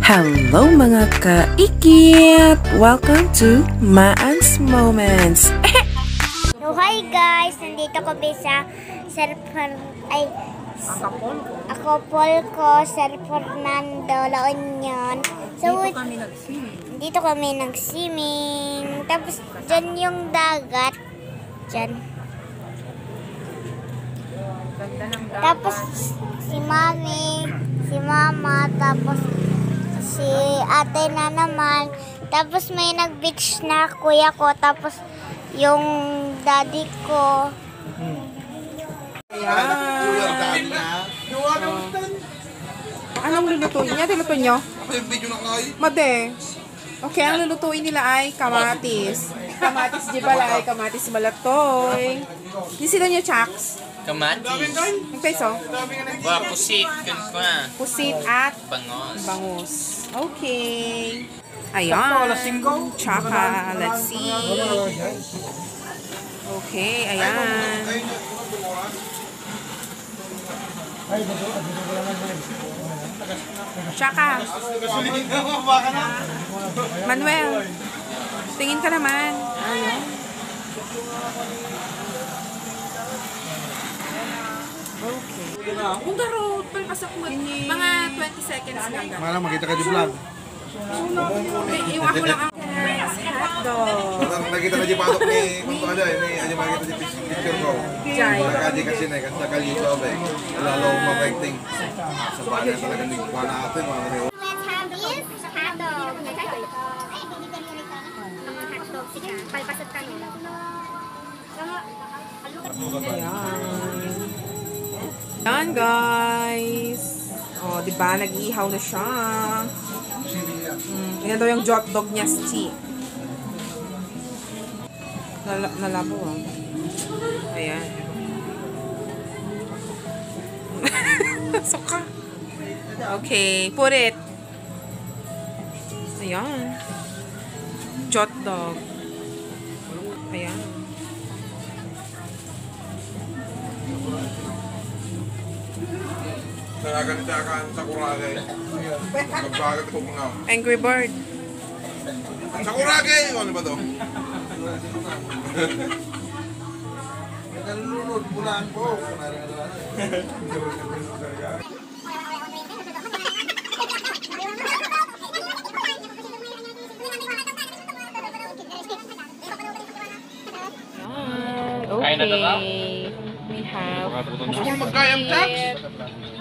Hello mga kaikit! Welcome to Maan's Moments! So hi guys! Nandito kami sa Acapulco, San Fernando, La Union. So, dito kami nag-swimming. Tapos dyan yung dagat. Dyan. Tapos si mami, si mama, tapos si ate na naman. Tapos may nag-beach na kuya ko. Tapos yung daddy ko. Anong lulutuin niya? Diluto nyo? Made. Okay, ang lulutuin nila ay kamatis. Kamatis di balay, kamatis malatoy. Di sila nyo, Chaks? Kamatis. Ang peso? Pusit. Pusit at bangus. Okay. Ayan. Tsaka, let's see. Okay, ayan. Tsaka. Manuel. Tingin ka naman. Ayan. Okay. Kung garo, palpasak mo. Mga 20 seconds lang. Malang makita ka di vlog. Yung ako lang ang hotdog. Nakita na di patok ni kung ano ni aja makita di picture ko. Jai. Nakadi kasi na kasi nakali ko ba. Lalo mabaiting. Sa bagay talaga ni kuha natin mga ni. Let's have this hotdog. Palpasot ka nyo. Ayan guys. Oh, di ba nag-ihaw na siya. Yan daw yung hot dog niya, Steve. Nalabo ah. Ayan. Suka. Okay, put it. Ayan. Hot dog. Ayan. Nagaganitakan sa kurage. Magbagat ko mga. Angry Bird. Sa kurage! Ano ba to? Nalulunod pulaan ko. Okay. We have pusit,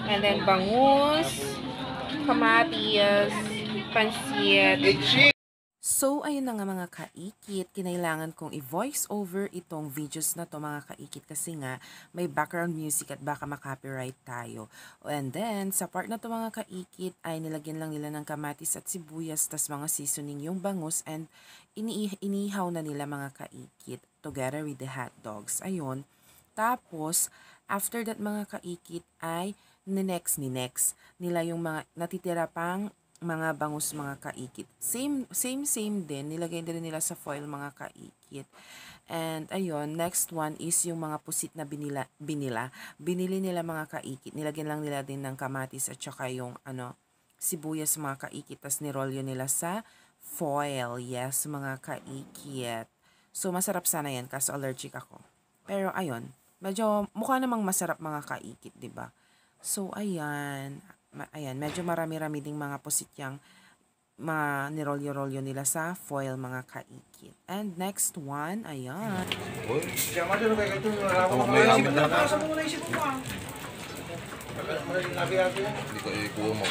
and then bangus, kamatis, pansit. So, ayun na nga mga kaikit, kinailangan kong i-voice over itong videos na to mga kaikit kasi nga may background music at baka makopyright tayo. And then, sa part na to mga kaikit ay nilagyan lang nila ng kamatis at sibuyas tas mga seasoning yung bangus and inihaw na nila mga kaikit together with the hot dogs. Ayun. Tapos, after that mga kaikit ay ninex nila yung mga natitira pang mga bangus mga kaikit. Same din. Nilagay din nila sa foil mga kaikit. And ayun, next one is yung mga pusit na binili nila mga kaikit. Nilagyan lang nila din ng kamatis at saka yung sibuyas mga kaikit. Tapos nirolyo nila sa foil. Yes, mga kaikit. So masarap sana yan kasi allergic ako. Pero ayun, medyo mukha namang masarap mga kaikit, 'di ba? So ayan. Ayan, medyo marami-rami ding mga pusit yung mga nirolyo-rolyo nila sa foil mga kaikit. And next one, ayan. Hindi ko ikuha mo.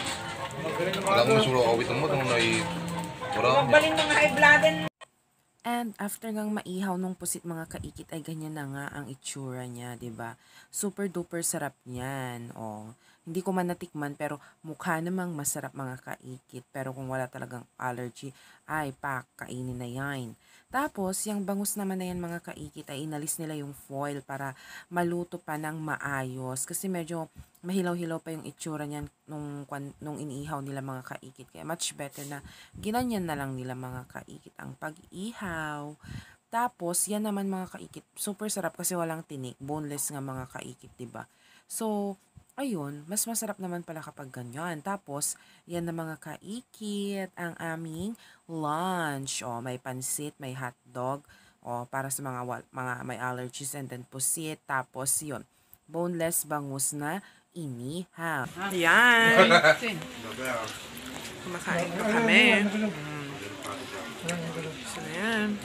Wala mo sulo awitan mo nung Magbalin mga high blooded. And after ngang maihaw nung pusit mga kaikit ay ganyan na nga ang itsura niya, 'di ba? Super duper sarap niyan. Oh. Hindi ko man natikman pero mukha namang masarap mga kaikit. Pero kung wala talagang allergy, ay kainin na yan. Tapos, yung bangus naman na yan mga kaikit ay inalis nila yung foil para maluto pa ng maayos. Kasi medyo mahilaw-hilaw pa yung itsura niyan nung iniihaw nila mga kaikit. Kaya much better na ginanyan na lang nila mga kaikit ang pag-ihaw. Tapos, yan naman mga kaikit, super sarap kasi walang tinik. Boneless nga mga kaikit, diba? So, ayun, mas masarap naman pala kapag ganyan. Tapos, yan na mga kaikit, ang aming lunch. O, may pansit, may hotdog. O, para sa mga may allergies, and then pusit. Tapos, yun, boneless bangus na inihaw. Yan! Kumakain pa kami. So, yan.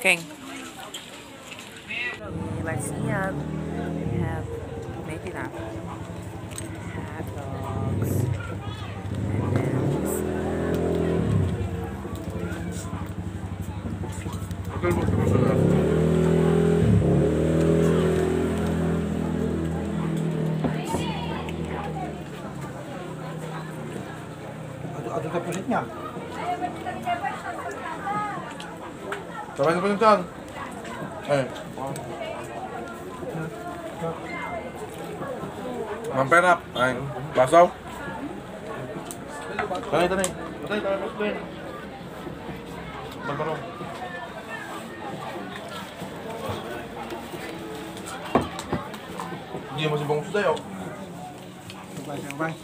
Okay. Let's eat. We have maybe that hot dogs. And then Hotel mo sa masarap. Ano ka pusit niya? Sabay na pa yung saan? Eh. Mamperap. Ay, basaw. Tanay. Tanay, tanay. Barbarong. Hindi mo si Bong Suday, oh. Sabay.